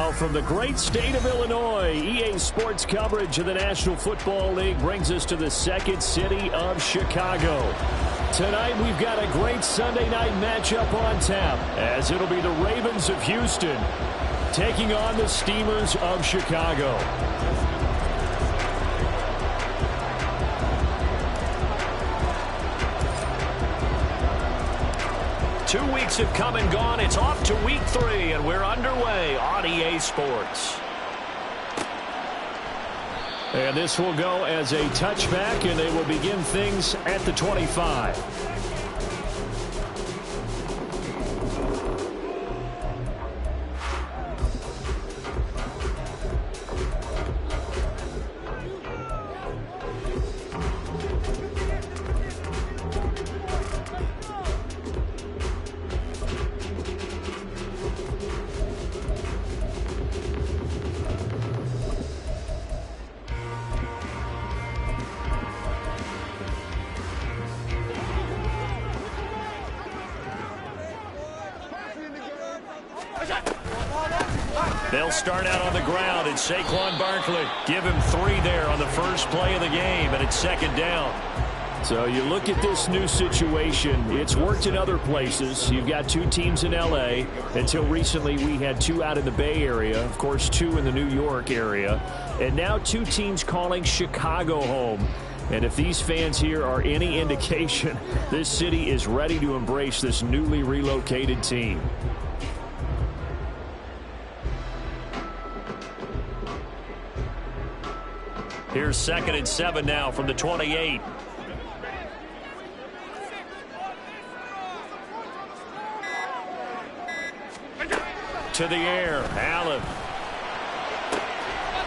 Well, from the great state of Illinois, EA Sports coverage of the National Football League brings us to the second city of Chicago. Tonight, we've got a great Sunday night matchup on tap, as it'll be the Ravens of Houston taking on the Steelers of Chicago. Two weeks have come and gone. It's off to week 3, and we're underway on EA Sports. And this will go as a touchback, and they will begin things at the 25. They'll start out on the ground, and Saquon Barkley give him 3 there on the first play of the game, and it's second down. So you look at this new situation. It's worked in other places. You've got 2 teams in L.A. Until recently, we had 2 out in the Bay Area. Of course, 2 in the New York area. And now 2 teams calling Chicago home. And if these fans here are any indication, this city is ready to embrace this newly relocated team. Here's 2nd and 7 now from the 28. To the air, Allen.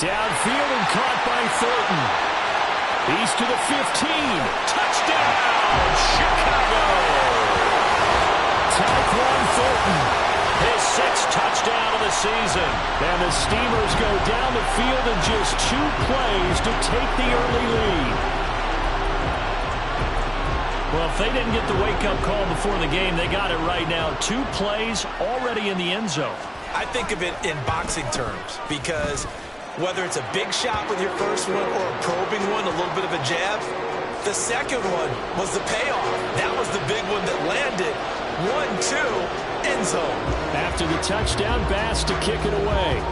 Downfield and caught by Thornton. He's to the 15. Touchdown, Chicago! Tyquan Thornton. His 6th touchdown of the season. And the Steelers go down the field in just 2 plays to take the early lead. Well, if they didn't get the wake-up call before the game, they got it right now. 2 plays already in the end zone. I think of it in boxing terms, because whether it's a big shot with your first one or a probing one, a little bit of a jab, the second one was the payoff. That was the big one that landed. 1-2, end zone. After the touchdown, Bass to kick it away.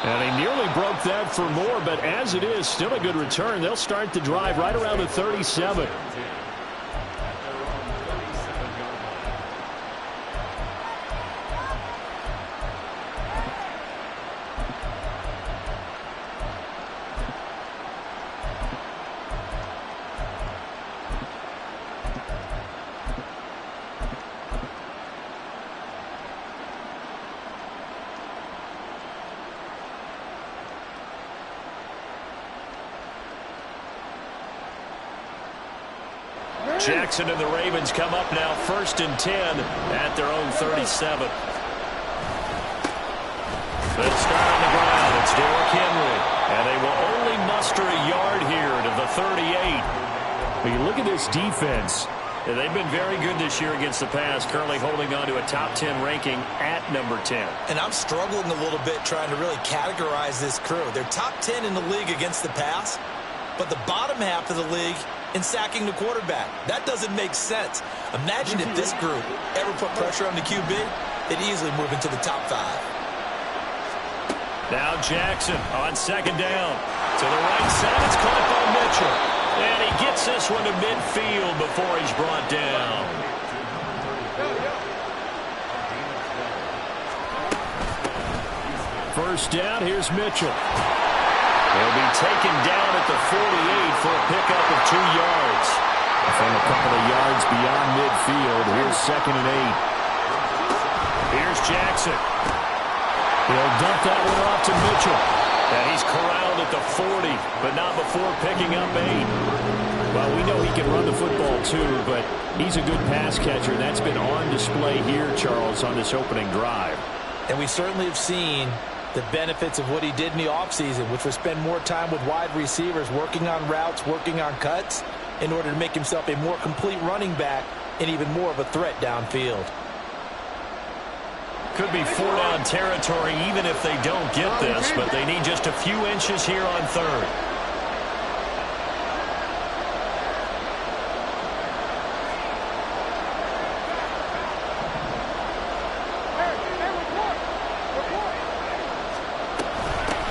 And he nearly broke that for more, but as it is, still a good return. They'll start the drive right around the 37. Jackson and the Ravens come up now 1st and 10 at their own 37. Let's start on the ground. It's Derrick Henry. And they will only muster a yard here to the 38. When you look at this defense, they've been very good this year against the pass, currently holding on to a top 10 ranking at number 10. And I'm struggling a little bit trying to really categorize this crew. They're top 10 in the league against the pass, but the bottom half of the league in sacking the quarterback. That doesn't make sense. Imagine if this group ever put pressure on the QB, they'd easily move into the top 5. Now Jackson on 2nd down. To the right side, it's caught by Mitchell. And he gets this one to midfield before he's brought down. First down, here's Mitchell. He'll be taken down at the 48 for a pickup of 2 yards. From a couple of yards beyond midfield, here's 2nd and 8. Here's Jackson. He'll dump that one off to Mitchell. And he's corralled at the 40, but not before picking up 8. Well, we know he can run the football too, but he's a good pass catcher. That's been on display here, Charles, on this opening drive. And we certainly have seen the benefits of what he did in the offseason, which was spend more time with wide receivers, working on routes, working on cuts. in order to make himself a more complete running back and even more of a threat downfield. Could be 4-down territory even if they don't get this, but they need just a few inches here on third.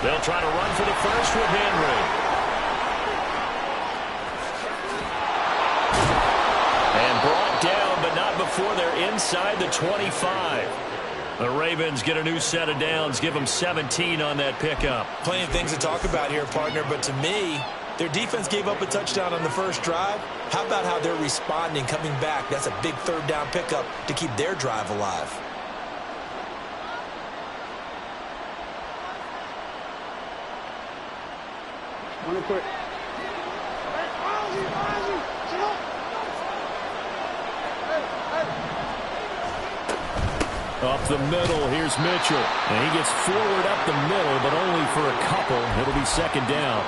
They'll try to run for the first with Henry. And brought down, but not before they're inside the 25. The Ravens get a new set of downs, give them 17 on that pickup. Plenty of things to talk about here, partner, but to me, their defense gave up a touchdown on the first drive. How about how they're responding, coming back? That's a big third down pickup to keep their drive alive. Quick. Up the middle, here's Mitchell. And he gets forward up the middle, but only for a couple. It'll be second down.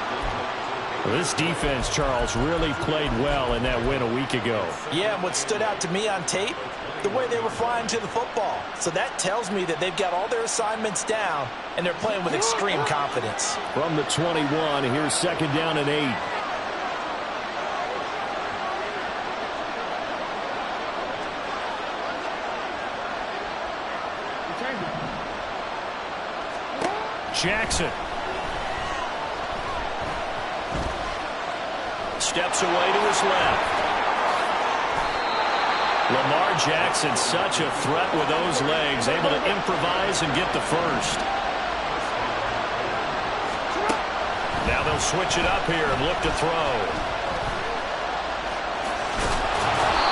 Well, this defense, Charles, really played well in that win a week ago. Yeah, and what stood out to me on tape, the way they were flying to the football. So that tells me that they've got all their assignments down, and they're playing with extreme confidence. From the 21, here's second down and 8. Jackson. Steps away to his left. Lamar Jackson, such a threat with those legs, able to improvise and get the first. Now they'll switch it up here and look to throw.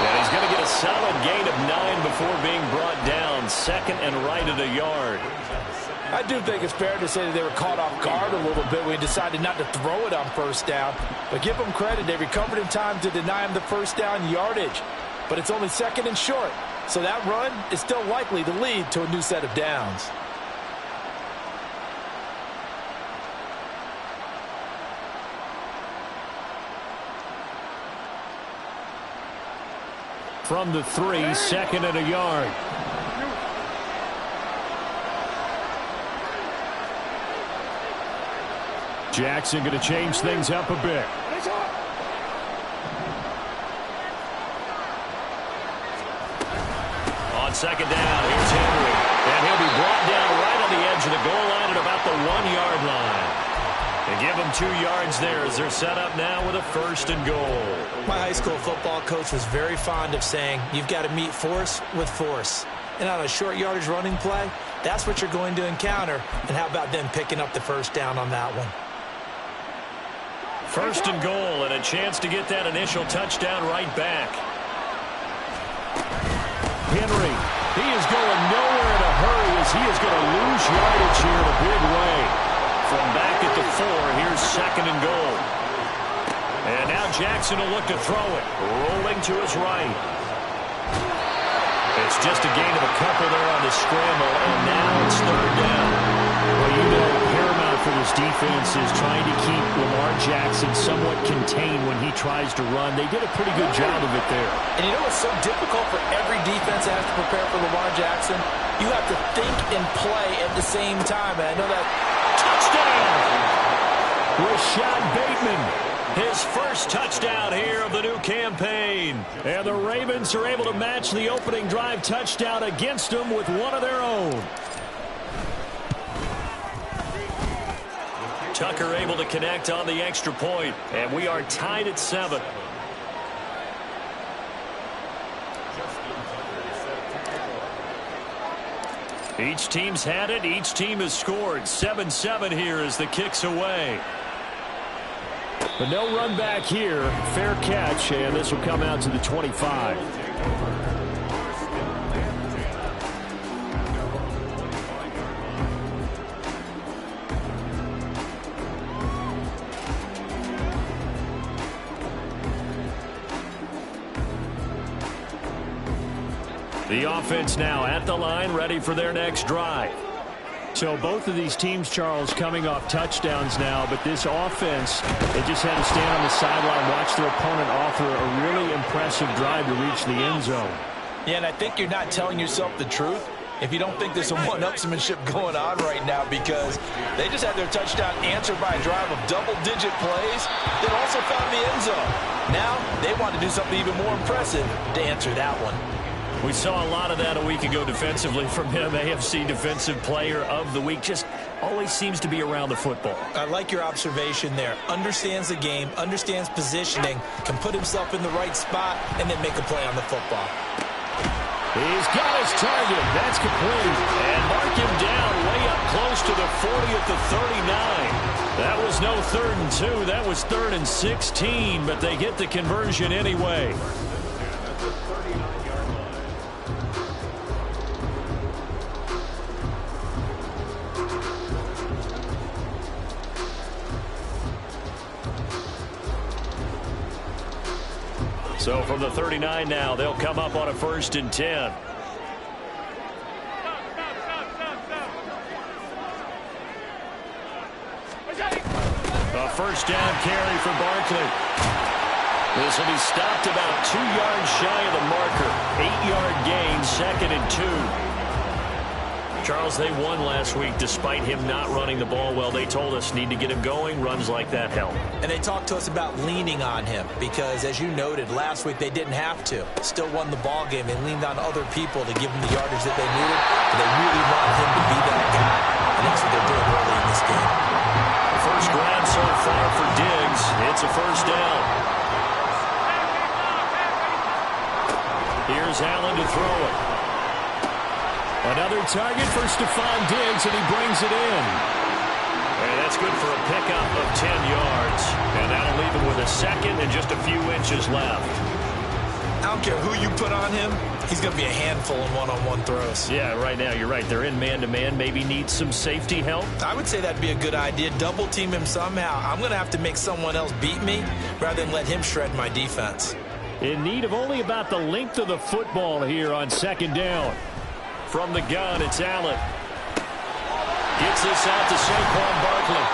And he's going to get a solid gain of 9 before being brought down. Second and right at a yard. I do think it's fair to say that they were caught off guard a little bit when he decided not to throw it on first down. But give them credit. They recovered in time to deny him the first down yardage. But it's only second and short. So that run is still likely to lead to a new set of downs. From the 3, second and a yard. Jackson going to change things up a bit. On second down, here's Henry. And he'll be brought down right on the edge of the goal line at about the 1-yard line. They give him 2 yards there as they're set up now with a first and goal. My high school football coach was very fond of saying, you've got to meet force with force. And on a short yardage running play, that's what you're going to encounter. And how about them picking up the first down on that one? First and goal, and a chance to get that initial touchdown right back. Henry, he is going nowhere in a hurry as he is going to lose yardage here in a big way. From back at the 4, here's second and goal. And now Jackson will look to throw it, rolling to his right. It's just a gain of a couple there on the scramble, and now it's third down. Well, you know, paramount for this defense is trying to keep Lamar Jackson somewhat contained when he tries to run. They did a pretty good job of it there. And you know it's so difficult for every defense that has to prepare for Lamar Jackson? You have to think and play at the same time, and I know that. Touchdown! Rashad Bateman. His first touchdown here of the new campaign. And the Ravens are able to match the opening drive touchdown against them with one of their own. Tucker able to connect on the extra point, and we are tied at 7. Each team's had it. Each team has scored. 7-7 here as the kick's away. But no run back here. Fair catch, and this will come out to the 25. The offense now at the line, ready for their next drive. So both of these teams, Charles, coming off touchdowns now, but this offense, they just had to stand on the sideline, watch their opponent offer a really impressive drive to reach the end zone. Yeah, and I think you're not telling yourself the truth if you don't think there's some one-upsmanship going on right now, because they just had their touchdown answered by a drive of double-digit plays that also found the end zone. Now they want to do something even more impressive to answer that one. We saw a lot of that a week ago defensively from him. AFC Defensive Player of the Week. Just always seems to be around the football. I like your observation there. Understands the game, understands positioning, can put himself in the right spot, and then make a play on the football. He's got his target. That's complete. And mark him down way up close to the 40 at the 39. That was no 3rd and 2. That was 3rd and 16, but they get the conversion anyway. So from the 39 now, they'll come up on a 1st and 10. A 1st down carry for Barkley. This will be stopped about 2 yards shy of the marker. 8-yard gain, 2nd and 2. Charles, they won last week despite him not running the ball well. They told us need to get him going. Runs like that help. And they talked to us about leaning on him because, as you noted, last week they didn't have to. Still won the ball game. They leaned on other people to give him the yardage that they needed. But they really want him to be that guy. And that's what they're doing early in this game. First grab so far for Diggs. It's a 1st down. Here's Allen to throw it. Another target for Stephon Diggs, and he brings it in. And that's good for a pickup of 10 yards. And that'll leave him with a 2nd and just a few inches left. I don't care who you put on him. He's going to be a handful in one-on-one throws. Yeah, right now, you're right. They're in man-to-man. Maybe need some safety help. I would say that'd be a good idea. Double-team him somehow. I'm going to have to make someone else beat me rather than let him shred my defense. In need of only about the length of the football here on 2nd down. From the gun, it's Allen. Gets this out to Saquon Barkley.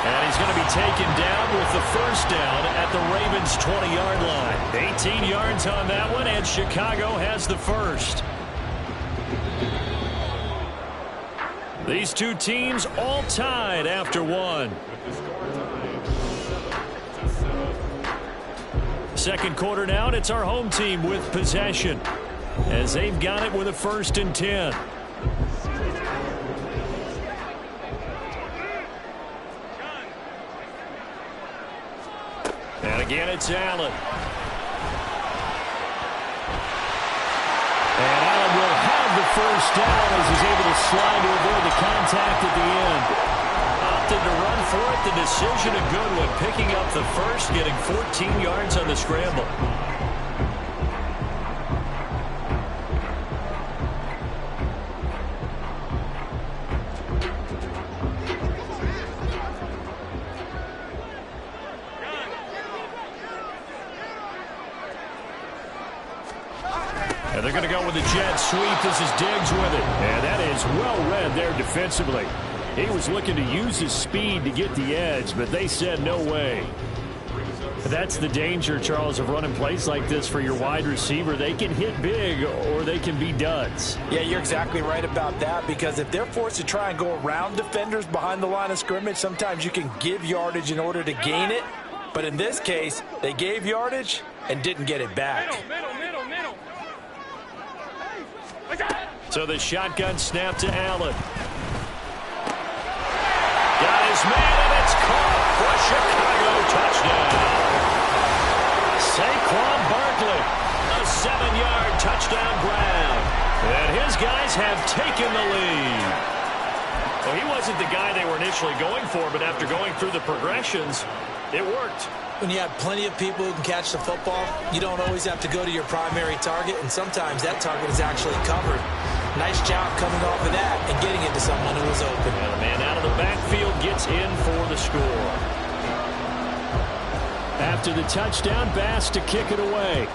And he's going to be taken down with the 1st down at the Ravens' 20-yard line. 18 yards on that one, and Chicago has the 1st. These two teams all tied after one. 2nd quarter now, and it's our home team with possession, as they've got it with a 1st and 10. And again, it's Allen. And Allen will have the 1st down as he's able to slide to avoid the contact at the end. Opted to run for it. The decision a good one. Picking up the 1st, getting 14 yards on the scramble. And they're going to go with a jet sweep. This is Diggs with it. And that is well read there defensively. He was looking to use his speed to get the edge, but they said no way. That's the danger, Charles, of running plays like this for your wide receiver. They can hit big or they can be duds. Yeah, you're exactly right about that, because if they're forced to try and go around defenders behind the line of scrimmage, sometimes you can give yardage in order to gain it. But in this case, they gave yardage and didn't get it back. So the shotgun snap to Allen. Got his man, and it's caught for a Chicago touchdown. Saquon Barkley, a 7-yard touchdown grab. And his guys have taken the lead. Well, he wasn't the guy they were initially going for, but after going through the progressions, it worked. When you have plenty of people who can catch the football, you don't always have to go to your primary target, and sometimes that target is actually covered. Nice job coming off of that and getting it to someone who was open. And the man out of the backfield gets in for the score. After the touchdown, Bass to kick it away.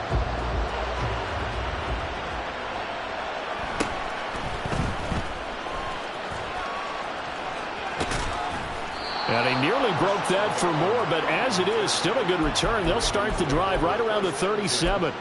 And he nearly broke that for more, but as it is, still a good return. They'll start the drive right around the 37.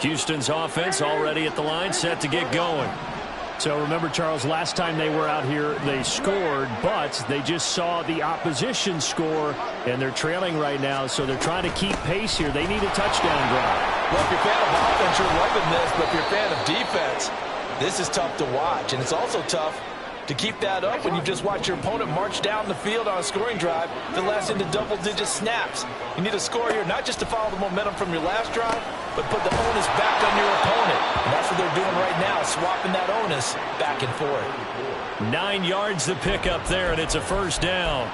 Houston's offense already at the line, set to get going. So remember, Charles, last time they were out here, they scored, but they just saw the opposition score, and they're trailing right now, so they're trying to keep pace here. They need a touchdown drive. Well, if you're a fan of offense, you're loving this, but if you're a fan of defense, this is tough to watch, and it's also tough to keep that up when you just watch your opponent march down the field on a scoring drive that lasts into double-digit snaps. You need a score here, not just to follow the momentum from your last drive, but put the onus back on your opponent. And that's what they're doing right now, swapping that onus back and forth. 9 yards to pick up there, and it's a first down.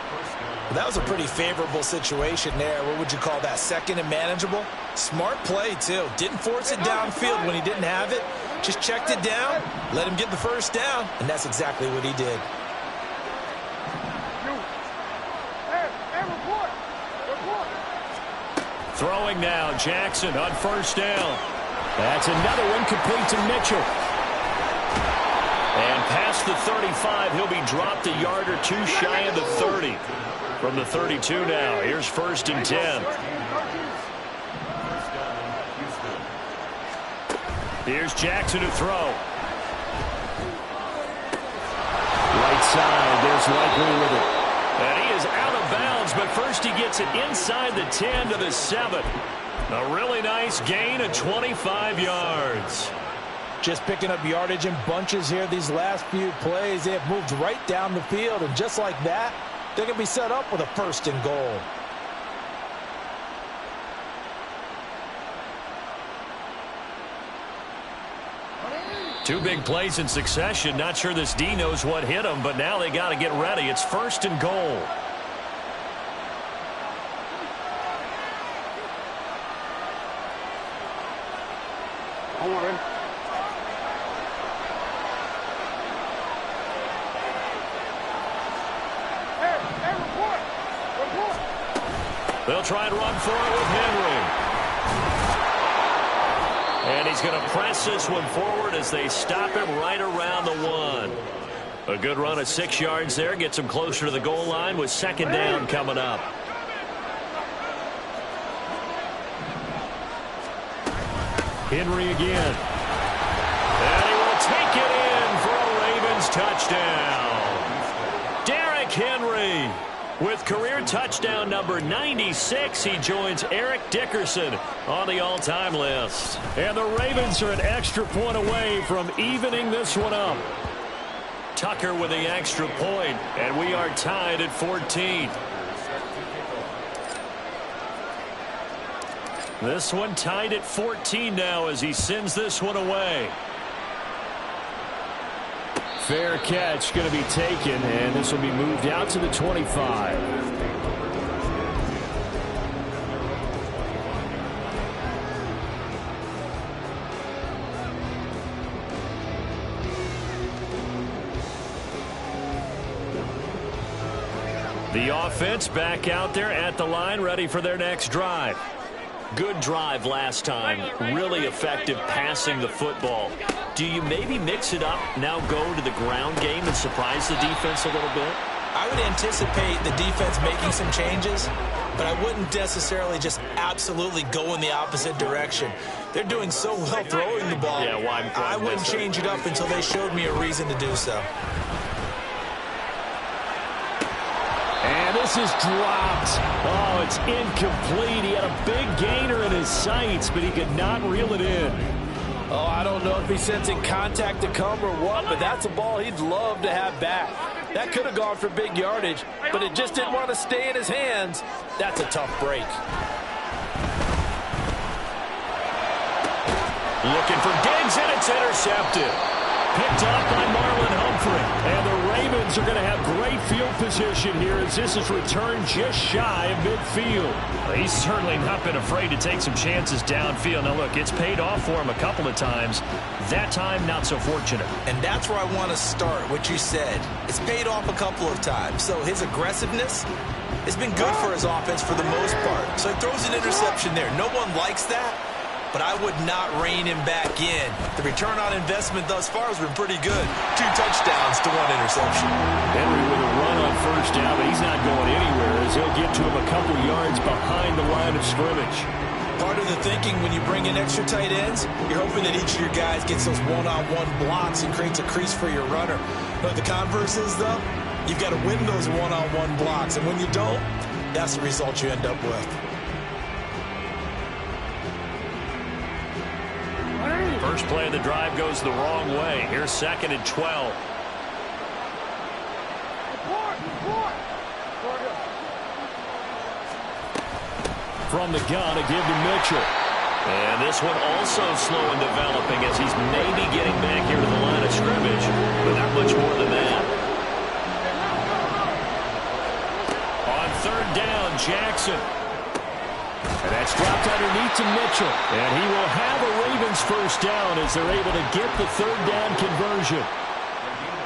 Well, that was a pretty favorable situation there. What would you call that? Second and manageable? Smart play, too. Didn't force it downfield when he didn't have it. Just checked it down, let him get the first down, and that's exactly what he did. Throwing now, Jackson on first down. That's another one complete to Mitchell. And past the 35, he'll be dropped a yard or two shy of the 30. From the 32 now, here's first and 10. Here's Jackson to throw. Right side, there's Likely with it. And he is out of bounds, but first he gets it inside the 10 to the 7. A really nice gain of 25 yards. Just picking up yardage in bunches here these last few plays. They have moved right down the field, and just like that, they're going to be set up with a first and goal. Two big plays in succession. Not sure this D knows what hit him, but now they got to get ready. It's first and goal. They'll try and run for it with Henry. And he's going to press this one forward as they stop him right around the 1. A good run of 6 yards there. Gets him closer to the goal line with second down coming up. Henry again. And he will take it in for a Ravens touchdown. Derrick Henry with career touchdown number 96. He joins Eric Dickerson on the all-time list. And the Ravens are an extra point away from evening this one up. Tucker with the extra point, and we are tied at 14. This one tied at 14 now as he sends this one away. Fair catch going to be taken, and this will be moved out to the 25. The offense back out there at the line, ready for their next drive. Good drive last time. Really effective passing the football. Do you maybe mix it up, now go to the ground game and surprise the defense a little bit? I would anticipate the defense making some changes, but I wouldn't necessarily just absolutely go in the opposite direction. They're doing so well throwing the ball. Yeah, why I wouldn't change it up until they showed me a reason to do so. And this is dropped. Oh, it's incomplete. He had a big gainer in his sights, but he could not reel it in. Oh, I don't know if he's sensing contact to come or what, but that's a ball he'd love to have back. That could have gone for big yardage, but it just didn't want to stay in his hands. That's a tough break. Looking for Diggs, and it's intercepted. Picked up by Marlon Humphrey. And the Ravens are going to have great field position here as this is returned just shy of midfield. Well, he's certainly not been afraid to take some chances downfield. Now, look, it's paid off for him a couple of times. That time, not so fortunate. And that's where I want to start, what you said. It's paid off a couple of times. So his aggressiveness has been good for his offense for the most part. So he throws an interception there. No one likes that, but I would not rein him back in. The return on investment thus far has been pretty good. 2 touchdowns to 1 interception. Henry with a run on first down, but he's not going anywhere as he'll get to him a couple yards behind the line of scrimmage. Part of the thinking when you bring in extra tight ends, you're hoping that each of your guys gets those one-on-one blocks and creates a crease for your runner. But the converse is, though, you've got to win those one-on-one blocks. And when you don't, that's the result you end up with. First play of the drive goes the wrong way. Here's 2nd and 12. From the gun, a give to Mitchell. And this one also slow in developing as he's maybe getting back here to the line of scrimmage, but not much more than that. On 3rd down, Jackson. And that's dropped underneath to Mitchell. And he will have a Ravens first down as they're able to get the 3rd down conversion.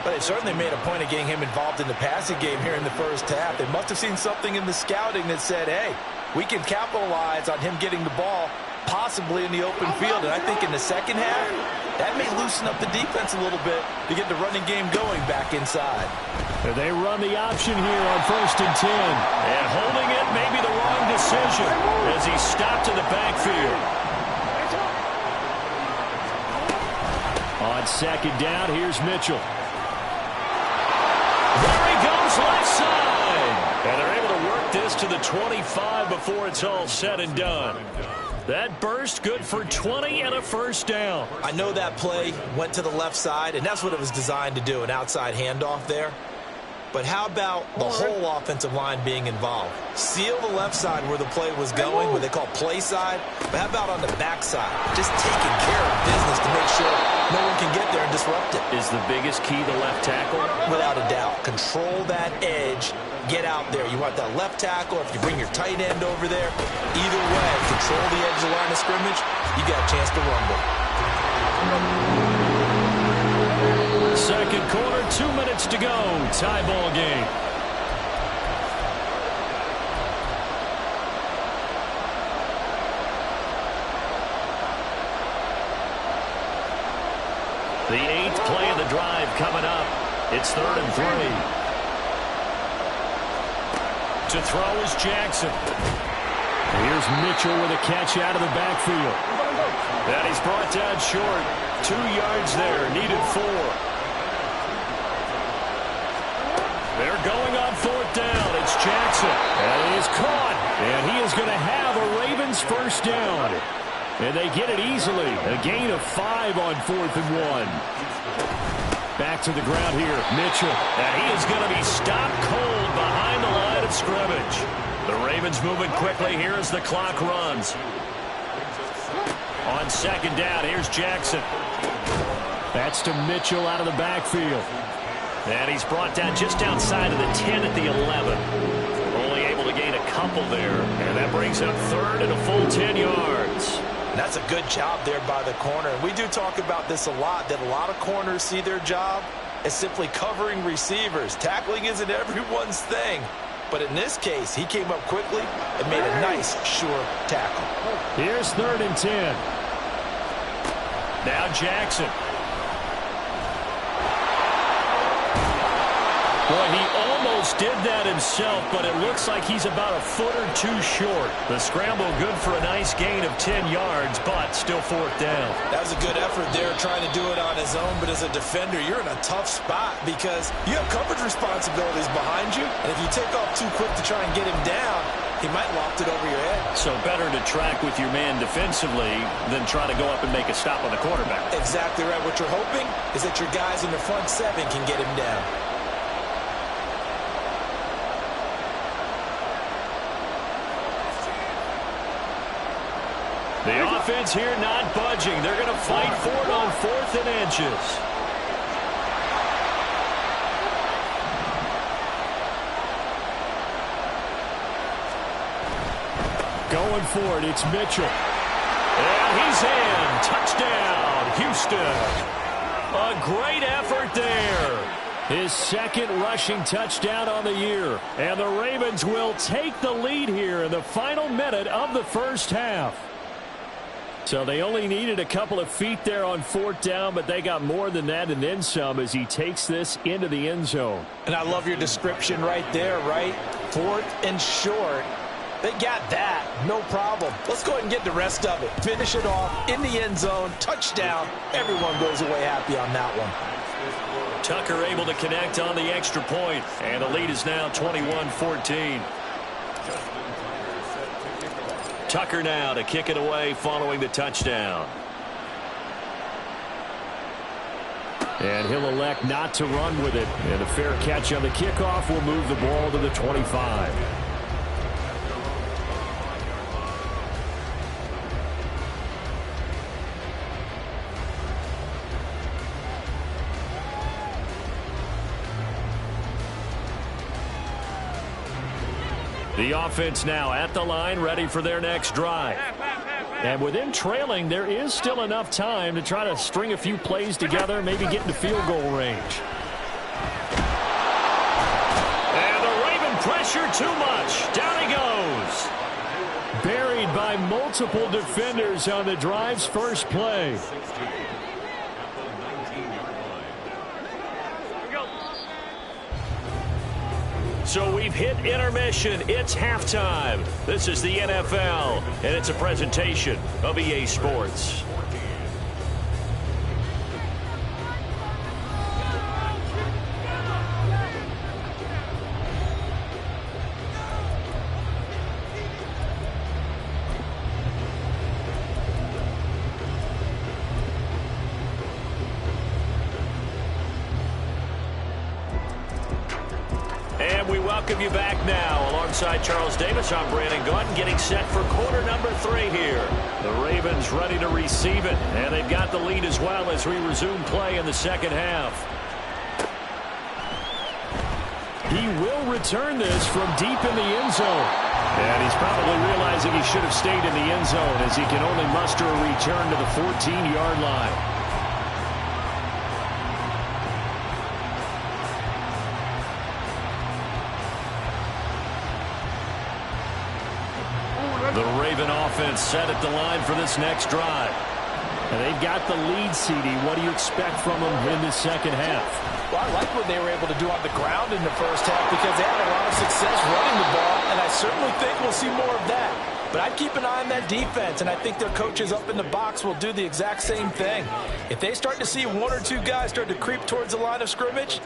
But they certainly made a point of getting him involved in the passing game here in the first half. They must have seen something in the scouting that said, hey, we can capitalize on him getting the ball possibly in the open field. And I think in the second half, that may loosen up the defense a little bit to get the running game going back inside. And they run the option here on 1st and 10. And holding it may be the wrong decision as he stopped in the backfield. On 2nd down, here's Mitchell. There he goes, left side. And they're able to work this to the 25 before it's all said and done. That burst good for 20 and a first down. I know that play went to the left side, and that's what it was designed to do, an outside handoff there. But how about the whole offensive line being involved? Seal the left side where the play was going, what they call play side. But how about on the back side? Just taking care of business to make sure no one can get there and disrupt it. Is the biggest key the left tackle? Without a doubt. Control that edge. Get out there. You want that left tackle. If you bring your tight end over there, either way, control the edge of the line of scrimmage, you got a chance to rumble. 2nd quarter, 2 minutes to go. Tie ball game. The 8th play of the drive coming up. It's 3rd and 3. To throw is Jackson. Here's Mitchell with a catch out of the backfield. And he's brought down short. 2 yards there, needed 4. They're going on 4th down. It's Jackson. And he is caught. And he is going to have a Ravens first down. And they get it easily. A gain of 5 on 4th and 1. Back to the ground here, Mitchell. And he is going to be stopped cold behind the line of scrimmage. The Ravens moving quickly here as the clock runs. On 2nd down, here's Jackson. That's to Mitchell out of the backfield. And he's brought down just outside of the 10 at the 11. Only able to gain a couple there. And that brings up 3rd and a full 10 yards. That's a good job there by the corner. And we do talk about this a lot, that a lot of corners see their job as simply covering receivers. Tackling isn't everyone's thing. But in this case, he came up quickly and made a nice, sure tackle. Here's 3rd and 10. Now Jackson. Boy, he almost did that himself, but it looks like he's about a foot or 2 short. The scramble good for a nice gain of 10 yards, but still 4th down. That was a good effort there trying to do it on his own, but as a defender, you're in a tough spot because you have coverage responsibilities behind you, and if you take off too quick to try and get him down, he might loft it over your head. So better to track with your man defensively than try to go up and make a stop on the quarterback. Exactly right. What you're hoping is that your guys in the front 7 can get him down. The offense here not budging. They're going to fight for it on 4th and inches. Going for it, it's Mitchell. And he's in. Touchdown, Houston. A great effort there. His second rushing touchdown on the year. And the Ravens will take the lead here in the final minute of the first half. So they only needed a couple of feet there on fourth down, but they got more than that and then some as he takes this into the end zone. And I love your description right there, right? Fourth and short. They got that. No problem. Let's go ahead and get the rest of it. Finish it off in the end zone. Touchdown. Everyone goes away happy on that one. Tucker able to connect on the extra point, and the lead is now 21-14. Tucker now to kick it away following the touchdown. And he'll elect not to run with it. And a fair catch on the kickoff will move the ball to the 25. The offense now at the line, ready for their next drive. And with them trailing, there is still enough time to try to string a few plays together, maybe get into field goal range. And the Raven pressure too much. Down he goes. Buried by multiple defenders on the drive's first play. So we've hit intermission. It's halftime. This is the NFL, and it's a presentation of EA Sports. Welcome you back now. Alongside Charles Davis, I'm Brandon Gaudin, getting set for quarter number 3 here. The Ravens ready to receive it, and they've got the lead as well as we resume play in the second half. He will return this from deep in the end zone. And he's probably realizing he should have stayed in the end zone as he can only muster a return to the 14-yard line. The Raven offense set at the line for this next drive. And they've got the lead, CD. What do you expect from them in the second half? Well, I like what they were able to do on the ground in the first half because they had a lot of success running the ball, and I certainly think we'll see more of that. But I'd keep an eye on that defense, and I think their coaches up in the box will do the exact same thing. If they start to see one or two guys start to creep towards the line of scrimmage,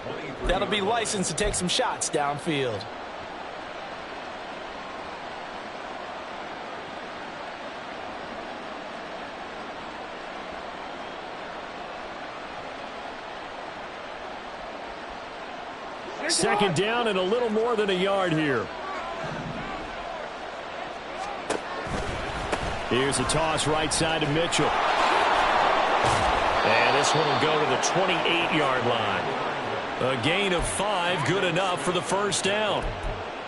that'll be licensed to take some shots downfield. Second down and a little more than a yard here. Here's a toss right side to Mitchell. And this one will go to the 28-yard line. A gain of 5, good enough for the first down.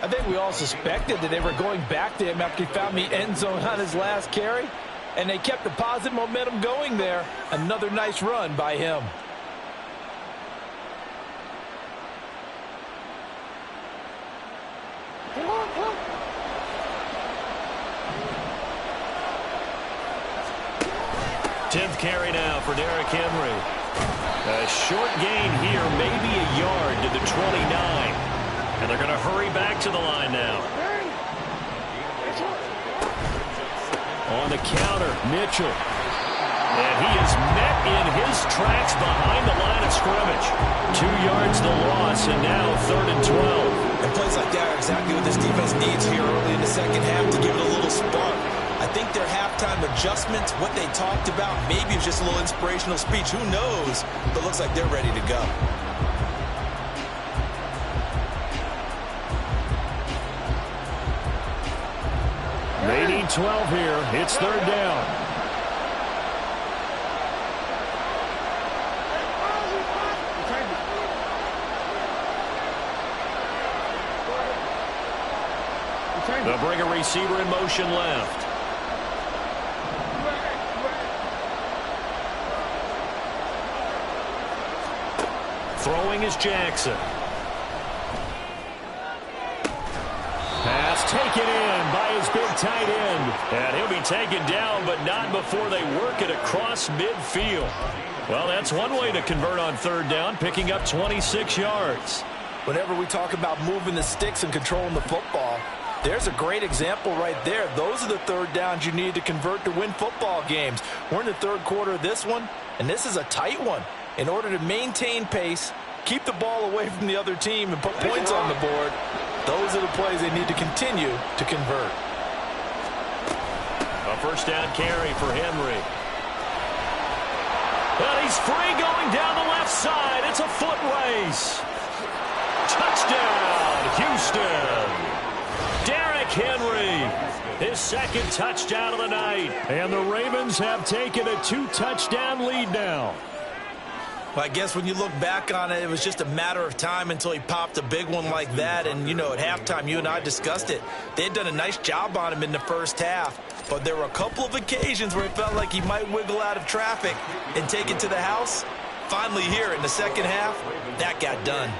I think we all suspected that they were going back to him after he found the end zone on his last carry. And they kept the positive momentum going there. Another nice run by him. Tenth carry now for Derrick Henry. A short gain here, maybe a yard to the 29. And they're going to hurry back to the line now. On the counter, Mitchell. And he is met in his tracks behind the line of scrimmage. 2 yards the loss, and now 3rd and 12. And plays like that are exactly what this defense needs here early in the second half to give it a little spark. I think their halftime adjustments, what they talked about, maybe it's just a little inspirational speech. Who knows? But it looks like they're ready to go. They need 12 here. It's 3rd down. They'll bring a receiver in motion left. Throwing is Jackson. Pass taken in by his big tight end. And he'll be taken down, but not before they work it across midfield. Well, that's one way to convert on third down, picking up 26 yards. Whenever we talk about moving the sticks and controlling the football, there's a great example right there. Those are the third downs you need to convert to win football games. We're in the third quarter of this one, and this is a tight one. In order to maintain pace, keep the ball away from the other team, and put points on the board, those are the plays they need to continue to convert. A first down carry for Henry. And he's free going down the left side. It's a foot race. Touchdown, Houston. Derrick Henry, his second touchdown of the night. And the Ravens have taken a 2-touchdown lead now. Well, I guess when you look back on it, it was just a matter of time until he popped a big one like that. And, you know, at halftime, you and I discussed it. They had done a nice job on him in the first half. But there were a couple of occasions where it felt like he might wiggle out of traffic and take it to the house. Finally here in the second half, that got done.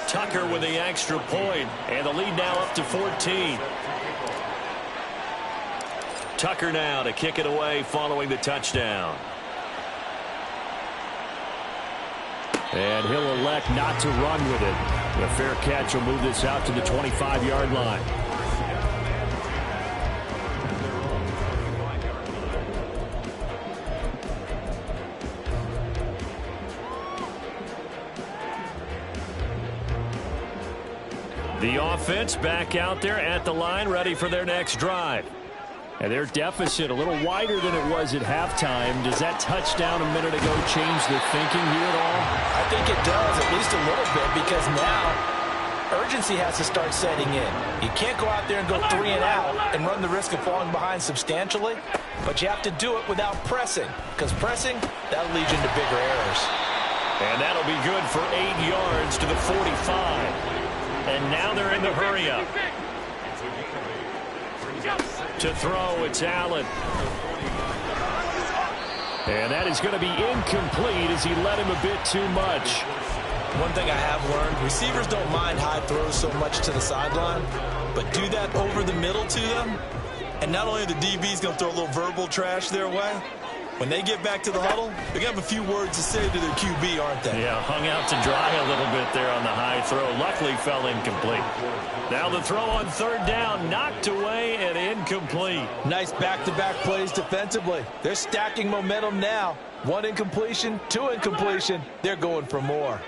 Tucker with the extra point, and the lead now up to 14. Tucker now to kick it away following the touchdown. And he'll elect not to run with it. The fair catch will move this out to the 25-yard line. The offense back out there at the line, ready for their next drive. And their deficit a little wider than it was at halftime. Does that touchdown a minute ago change their thinking here at all? I think it does, at least a little bit, because now urgency has to start setting in. You can't go out there and go 3 and out and run the risk of falling behind substantially, but you have to do it without pressing, because pressing, that'll lead you into bigger errors. And that'll be good for 8 yards to the 45. And now they're in the hurry-up. To throw, it's Allen. And that is going to be incomplete as he led him a bit too much. One thing I have learned, receivers don't mind high throws so much to the sideline, but do that over the middle to them, and not only are the DBs going to throw a little verbal trash their way, when they get back to the huddle, they're going to have a few words to say to their QB, aren't they? Yeah, hung out to dry a little bit there on the high throw. Luckily fell incomplete. Now the throw on third down, knocked away and incomplete. Nice back-to-back plays defensively. They're stacking momentum now. 1 incompletion, 2 incompletion. They're going for more.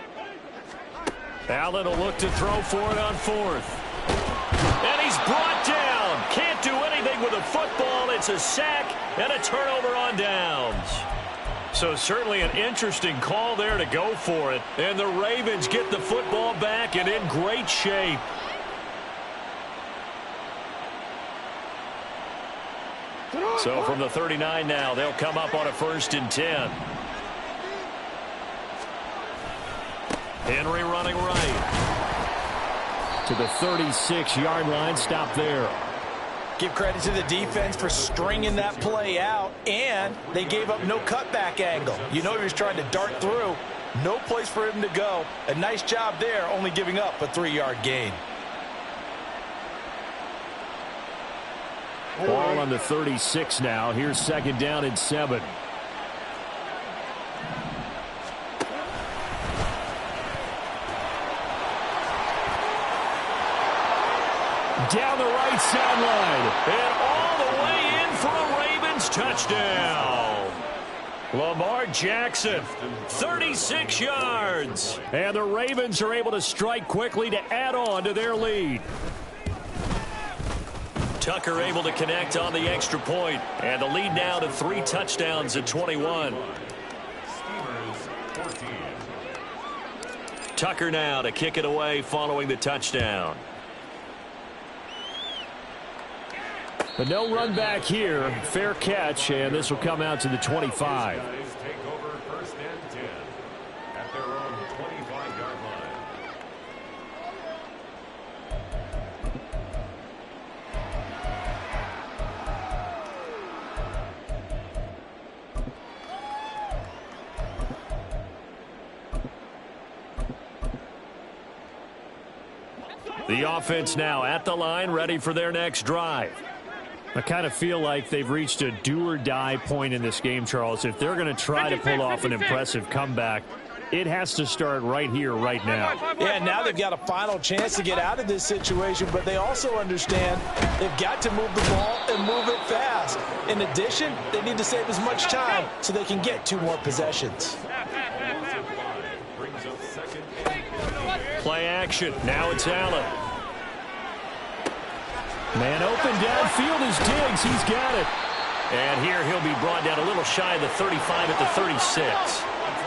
Allen will look to throw for it on fourth. And he's brought down. Can't do anything with a football. It's a sack and a turnover on downs. So certainly an interesting call there to go for it. And the Ravens get the football back and in great shape. So from the 39 now, they'll come up on a 1st and 10. Henry running right. To the 36-yard line, stop there. Give credit to the defense for stringing that play out, and they gave up no cutback angle. You know he was trying to dart through. No place for him to go. A nice job there, only giving up a 3-yard gain. Ball on the 36 now. Here's 2nd down and 7. Down the right sideline. And all the way in for a Ravens touchdown. Lamar Jackson, 36 yards. And the Ravens are able to strike quickly to add on to their lead. Tucker able to connect on the extra point. And the lead now to 3 touchdowns at 21. Tucker now to kick it away following the touchdown. But no run back here. Fair catch, and this will come out to the 25. Take over 1st and 10 at their own 25-yard line. The offense now at the line, ready for their next drive. I kind of feel like they've reached a do-or-die point in this game, Charles. If they're going to try to pull off an impressive comeback, it has to start right here, right now. Yeah, now they've got a final chance to get out of this situation, but they also understand they've got to move the ball and move it fast. In addition, they need to save as much time so they can get 2 more possessions. Play action. Now it's Allen. Man open downfield is Diggs. He's got it. And here he'll be brought down a little shy of the 35 at the 36.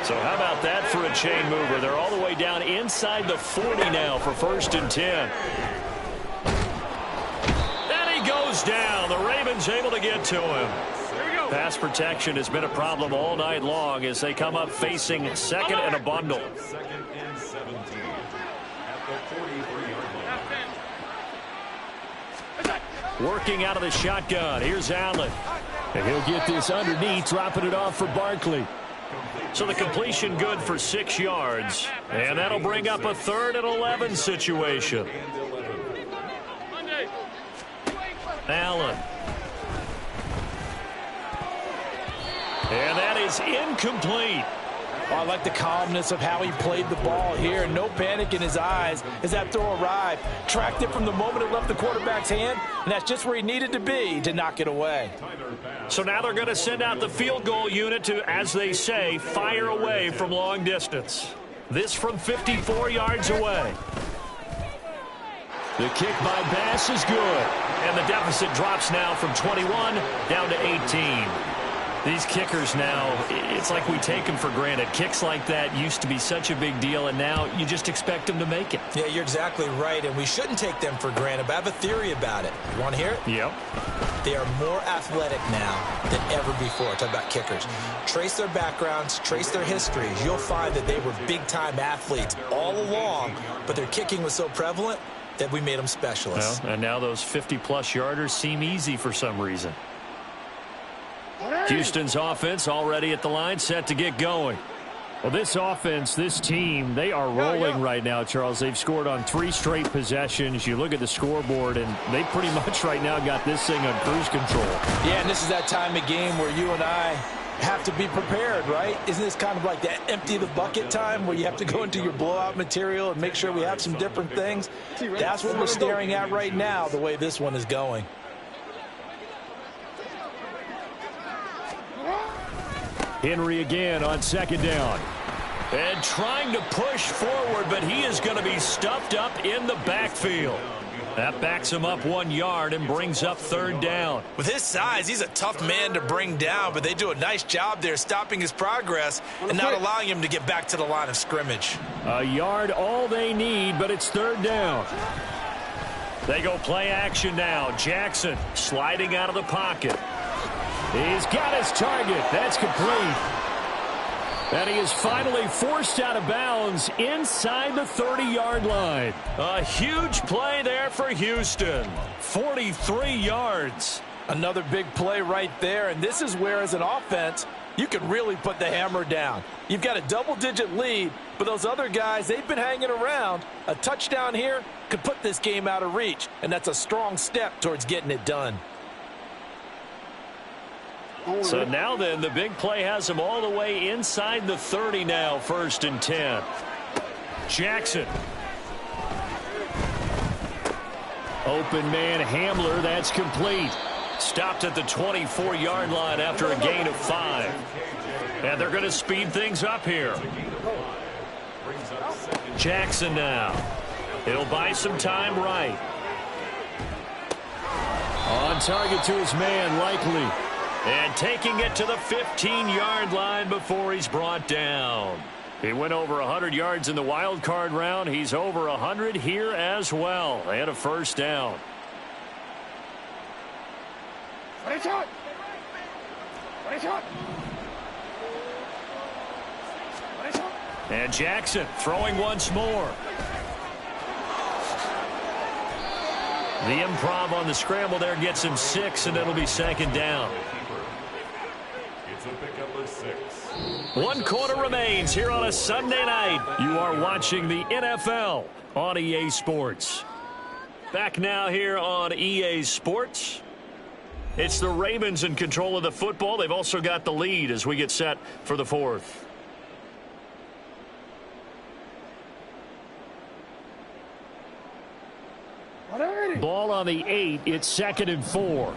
So how about that for a chain mover? They're all the way down inside the 40 now for 1st and 10. And he goes down. The Ravens able to get to him. Pass protection has been a problem all night long as they come up facing 2nd and a bundle. 2nd and 17 at the 43-yard line. Working out of the shotgun. Here's Allen. And he'll get this underneath, dropping it off for Barkley. So the completion good for 6 yards. And that'll bring up a 3rd and 11 situation. Allen. And that is incomplete. Oh, I like the calmness of how he played the ball here. No panic in his eyes as that throw arrived. Tracked it from the moment it left the quarterback's hand, and that's just where he needed to be to knock it away. So now they're going to send out the field goal unit to, as they say, fire away from long distance. This from 54 yards away. The kick by Bass is good. And the deficit drops now from 21 down to 18. These kickers now, it's like we take them for granted. Kicks like that used to be such a big deal, and now you just expect them to make it. Yeah, you're exactly right, and we shouldn't take them for granted, but I have a theory about it. You want to hear it? Yep. They are more athletic now than ever before. Talk about kickers. Trace their backgrounds, trace their histories. You'll find that they were big-time athletes all along, but their kicking was so prevalent that we made them specialists. Well, and now those 50-plus yarders seem easy for some reason. Houston's offense already at the line, set to get going. Well, this offense, this team, they are rolling right now, Charles. They've scored on 3 straight possessions. You look at the scoreboard, and they pretty much right now got this thing on cruise control. Yeah, and this is that time of game where you and I have to be prepared, right? Isn't this kind of like that empty the bucket time where you have to go into your blowout material and make sure we have some different things? That's what we're staring at right now, the way this one is going. Henry again on 2nd down. And trying to push forward, but he is going to be stuffed up in the backfield. That backs him up 1 yard and brings up 3rd down. With his size, he's a tough man to bring down, but they do a nice job there stopping his progress and not allowing him to get back to the line of scrimmage. A yard all they need, but it's 3rd down. They go play action now. Jackson sliding out of the pocket. He's got his target. That's complete. And he is finally forced out of bounds inside the 30-yard line. A huge play there for Houston. 43 yards. Another big play right there, and this is where, as an offense, you can really put the hammer down. You've got a double-digit lead, but those other guys, they've been hanging around. A touchdown here could put this game out of reach, and that's a strong step towards getting it done. So now then, the big play has him all the way inside the 30 now, 1st and 10. Jackson. Open man Hamler, that's complete. Stopped at the 24-yard line after a gain of 5. And they're going to speed things up here. Jackson now. He'll buy some time right. On target to his man, Likely. And taking it to the 15-yard line before he's brought down. He went over 100 yards in the wild card round. He's over 100 here as well. And a 1st down. And Jackson throwing once more. The improv on the scramble there gets him 6, and it'll be 2nd down. It's a pickup of 6. 1 quarter remains here on a Sunday night. You are watching the NFL on EA Sports. Back now here on EA Sports. It's the Ravens in control of the football. They've also got the lead as we get set for the fourth. Ball on the 8. It's 2nd and 4.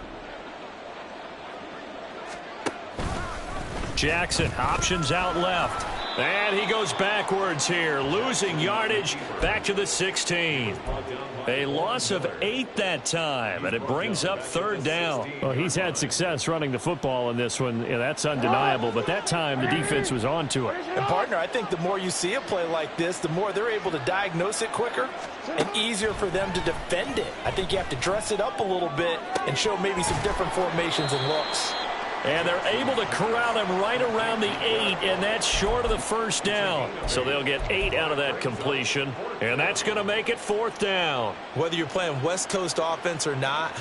Jackson options out left. And he goes backwards here, losing yardage back to the 16. A loss of 8 that time, and it brings up 3rd down. Well, he's had success running the football in this one. Yeah, that's undeniable, but that time the defense was on to it. And, partner, I think the more you see a play like this, the more they're able to diagnose it quicker and easier for them to defend it. I think you have to dress it up a little bit and show maybe some different formations and looks. And they're able to corral him right around the 8, and that's short of the 1st down. So they'll get 8 out of that completion, and that's going to make it 4th down. Whether you're playing West Coast offense or not,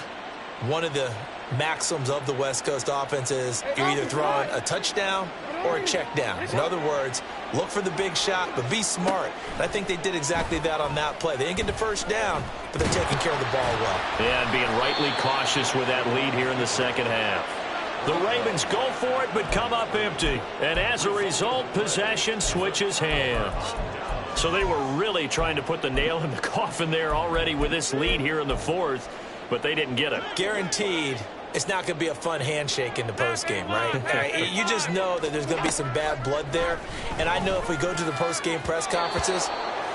one of the maxims of the West Coast offense is you're either throwing a touchdown or a check down. In other words, look for the big shot, but be smart. And I think they did exactly that on that play. They didn't get the 1st down, but they're taking care of the ball well. Yeah, and being rightly cautious with that lead here in the 2nd half. The Ravens go for it, but come up empty. And as a result, possession switches hands. So they were really trying to put the nail in the coffin there already with this lead here in the 4th, but they didn't get it. Guaranteed, it's not going to be a fun handshake in the postgame, right? You just know that there's going to be some bad blood there. And I know if we go to the postgame press conferences,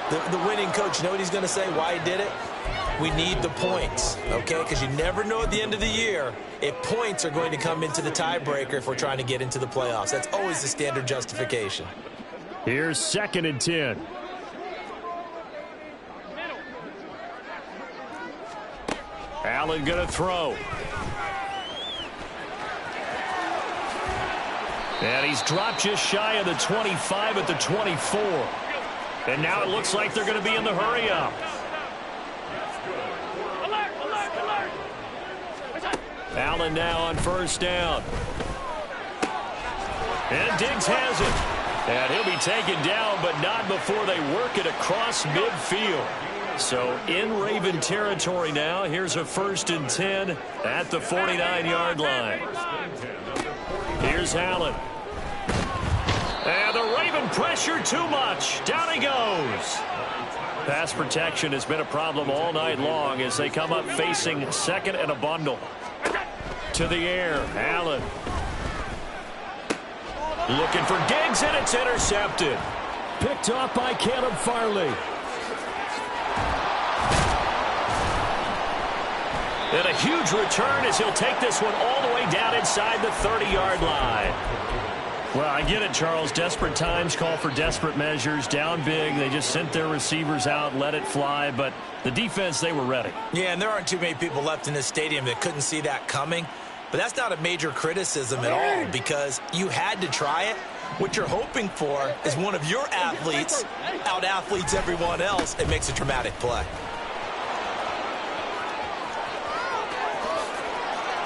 the winning coach, you know what he's going to say, why he did it? We need the points, okay? Because you never know at the end of the year if points are going to come into the tiebreaker if we're trying to get into the playoffs. That's always the standard justification. Here's 2nd and 10. Allen going to throw. And he's dropped just shy of the 25 at the 24. And now it looks like they're going to be in the hurry-up. Allen now on 1st down. And Diggs has it. And he'll be taken down, but not before they work it across midfield. So in Raven territory now. Here's a 1st and 10 at the 49-yard line. Here's Allen. And the Raven pressure too much. Down he goes. Pass protection has been a problem all night long as they come up facing 2nd and a bundle. To the air, Allen. Looking for Diggs, and it's intercepted. Picked off by Caleb Farley. And a huge return as he'll take this one all the way down inside the 30-yard line. Well, I get it, Charles. Desperate times call for desperate measures. Down big. They just sent their receivers out, let it fly. But the defense, they were ready. Yeah, and there aren't too many people left in this stadium that couldn't see that coming. But that's not a major criticism at all because you had to try it. What you're hoping for is one of your athletes out-athletes everyone else and makes a dramatic play.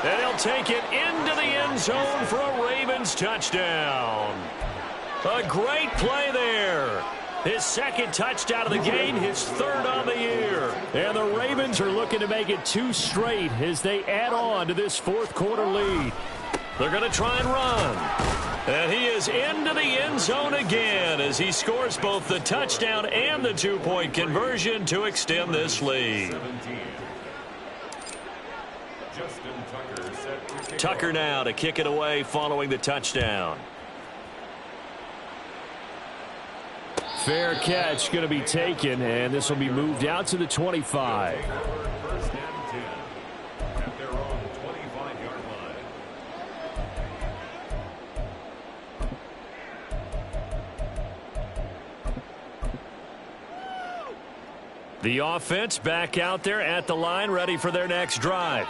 And he'll take it into the end zone for a Ravens touchdown. A great play there. His 2nd touchdown of the game, his 3rd on the year. And the Ravens are looking to make it 2 straight as they add on to this 4th quarter lead. They're going to try and run. And he is into the end zone again as he scores both the touchdown and the 2-point conversion to extend this lead. Tucker now to kick it away following the touchdown. Fair catch going to be taken, and this will be moved out to the 25. 1st and 10 at their own 25-yard line. The offense back out there at the line, ready for their next drive.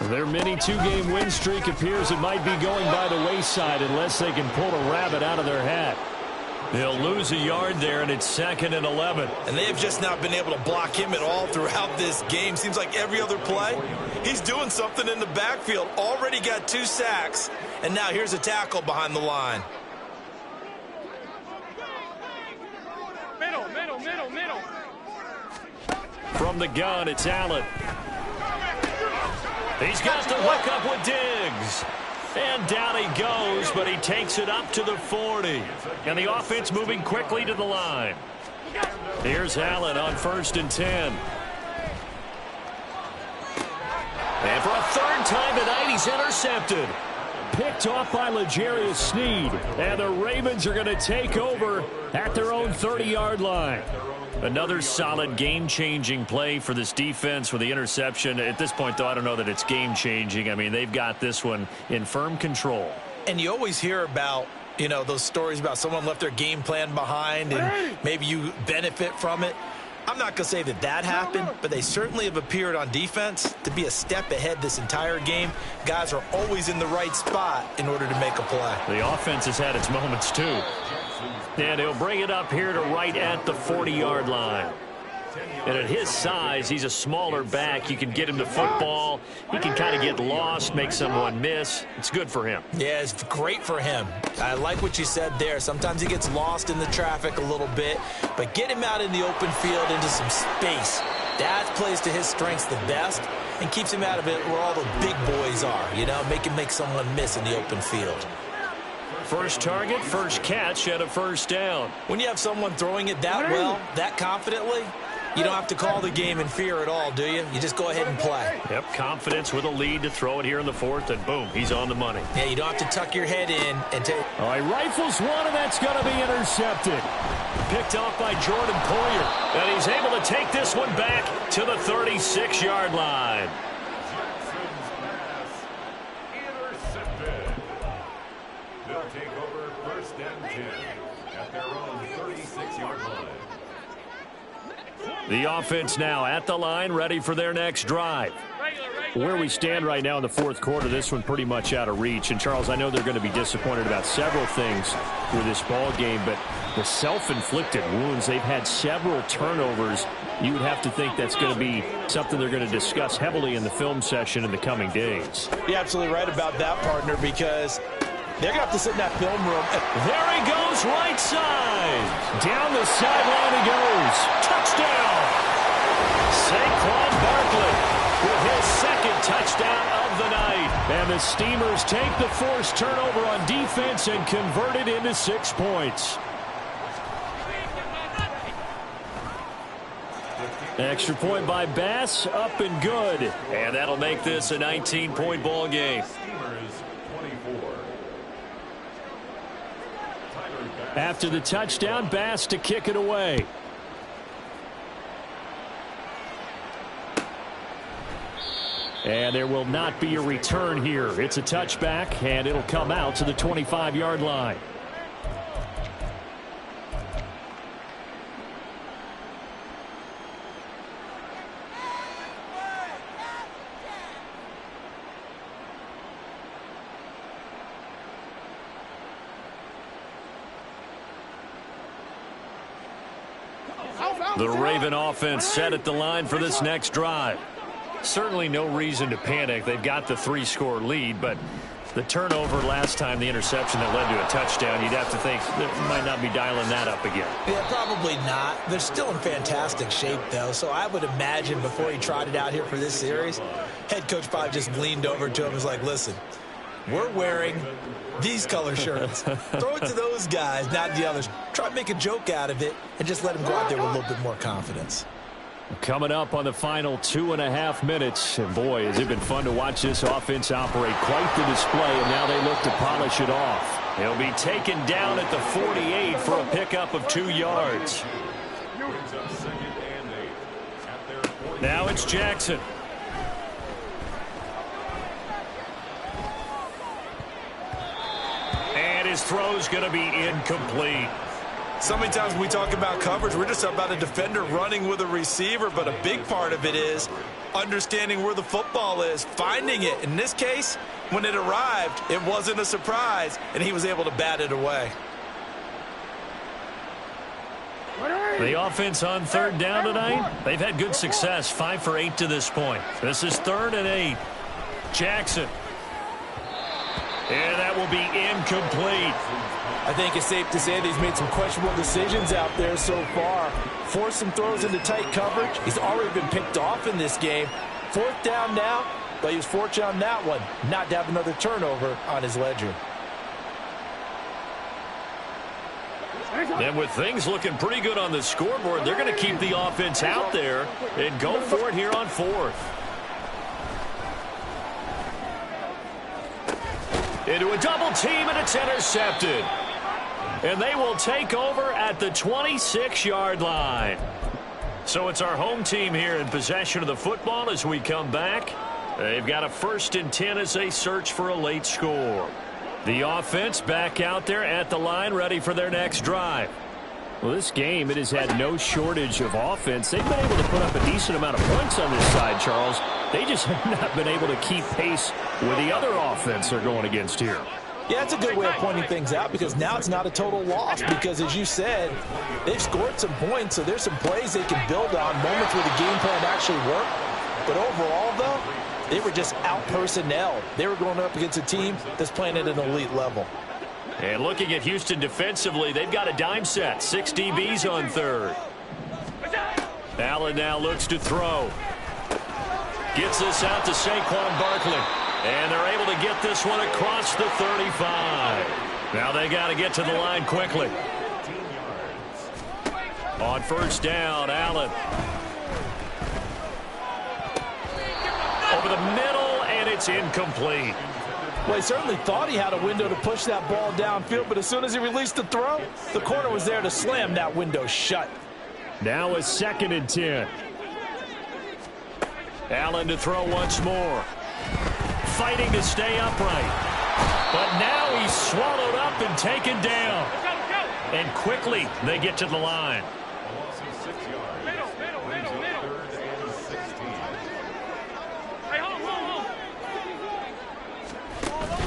Their mini 2-game win streak appears it might be going by the wayside unless they can pull a rabbit out of their hat. They'll lose a yard there, and it's 2nd and 11. And they have just not been able to block him at all throughout this game. Seems like every other play, he's doing something in the backfield. Already got 2 sacks, and now here's a tackle behind the line. From the gun, it's Allen. He's got the hook up with Diggs. And down he goes, but he takes it up to the 40. And the offense moving quickly to the line. Here's Allen on 1st and 10. And for a third time tonight, he's intercepted. Picked off by L'Jarius Sneed. And the Ravens are going to take over at their own 30-yard line. Another solid game-changing play for this defense with the interception. At this point, though, I don't know that it's game-changing. I mean, they've got this one in firm control. And you always hear about, you know, those stories about someone left their game plan behind and maybe you benefit from it. I'm not going to say that that happened, but they certainly have appeared on defense to be a step ahead this entire game. Guys are always in the right spot in order to make a play. The offense has had its moments, too. And he'll bring it up here to right at the 40-yard line. And at his size, he's a smaller back. You can get him the football. He can kind of get lost, make someone miss. It's good for him. Yeah, it's great for him. I like what you said there. Sometimes he gets lost in the traffic a little bit, but get him out in the open field into some space. That plays to his strengths the best and keeps him out of it where all the big boys are, you know, make him make someone miss in the open field. First target, first catch, and a first down. When you have someone throwing it that well, that confidently, you don't have to call the game in fear at all, do you? You just go ahead and play. Yep, confidence with a lead to throw it here in the 4th, and boom, he's on the money. Yeah, you don't have to tuck your head in and take. All right, rifles one, and that's going to be intercepted. Picked off by Jordan Poyer, and he's able to take this one back to the 36-yard line. They'll take over 1st and 10 at their own 36-yard line. The offense now at the line, ready for their next drive. Where we stand right now in the 4th quarter, this one pretty much out of reach. And, Charles, I know they're going to be disappointed about several things with this ball game, but the self-inflicted wounds, they've had several turnovers. You would have to think that's going to be something they're going to discuss heavily in the film session in the coming days. You're absolutely right about that, partner, because they're going to have to sit in that film room. There he goes, right side. Down the sideline he goes. Touchdown. Saquon Barkley with his 2nd touchdown of the night. And the Steamers take the forced turnover on defense and convert it into 6 points. Extra point by Bass, up and good. And that'll make this a 19-point ball game. After the touchdown, Bass to kick it away. And there will not be a return here. It's a touchback, and it'll come out to the 25-yard line. The Raven offense set at the line for this next drive. Certainly no reason to panic. They've got the 3-score lead, but the turnover last time, the interception that led to a touchdown, you'd have to think they might not be dialing that up again. Yeah, probably not. They're still in fantastic shape, though, so I would imagine before he trotted out here for this series, head coach probably just leaned over to him and was like, listen, we're wearing these color shirts. Throw it to those guys, not the others. Try to make a joke out of it and just let them go out there with a little bit more confidence. Coming up on the final 2.5 minutes, and boy, has it been fun to watch this offense operate. Quite the display, and now they look to polish it off. He'll be taken down at the 48 for a pickup of 2 yards. Now it's Jackson. And his throw's going to be incomplete. So many times when we talk about coverage, we're just about a defender running with a receiver, but a big part of it is understanding where the football is, finding it. In this case, when it arrived, it wasn't a surprise, and he was able to bat it away. The offense on 3rd down tonight, they've had good success, 5 for 8 to this point. This is 3rd and 8. Jackson. And that will be incomplete. I think it's safe to say that he's made some questionable decisions out there so far. Forced some throws into tight coverage. He's already been picked off in this game. 4th down now, but he was fortunate on that one not to have another turnover on his ledger. And with things looking pretty good on the scoreboard, they're going to keep the offense out there and go for it here on 4th. Into a double team, and it's intercepted. And they will take over at the 26-yard line. So it's our home team here in possession of the football as we come back. They've got a 1st and 10 as they search for a late score. The offense back out there at the line, ready for their next drive. Well, this game, it has had no shortage of offense. They've been able to put up a decent amount of points on this side, Charles. They just have not been able to keep pace with the other offense they're going against here. Yeah, that's a good way of pointing things out because now it's not a total loss because, as you said, they've scored some points, so there's some plays they can build on, moments where the game plan actually worked. But overall, though, they were just out-personnel. They were going up against a team that's playing at an elite level. And looking at Houston defensively, they've got a dime set. 6 DBs on 3rd. Allen now looks to throw. Gets this out to Saquon Barkley. And they're able to get this one across the 35. Now they got to get to the line quickly. On 1st down, Allen. Over the middle, and it's incomplete. Well, he certainly thought he had a window to push that ball downfield, but as soon as he released the throw, the corner was there to slam that window shut. Now a 2nd and 10. Allen to throw once more. Fighting to stay upright. But now he's swallowed up and taken down. And quickly they get to the line.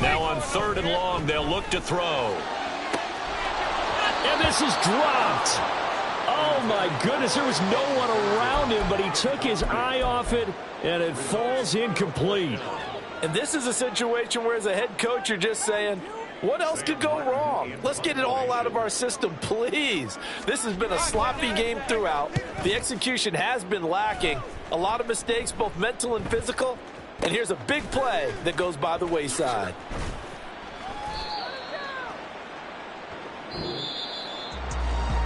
Now on 3rd and long, they'll look to throw. And this is dropped. Oh, my goodness. There was no one around him, but he took his eye off it, and it falls incomplete. And this is a situation where, as a head coach, you're just saying, what else could go wrong? Let's get it all out of our system, please. This has been a sloppy game throughout. The execution has been lacking. A lot of mistakes, both mental and physical. And here's a big play that goes by the wayside.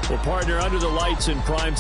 Well, partner, under the lights in prime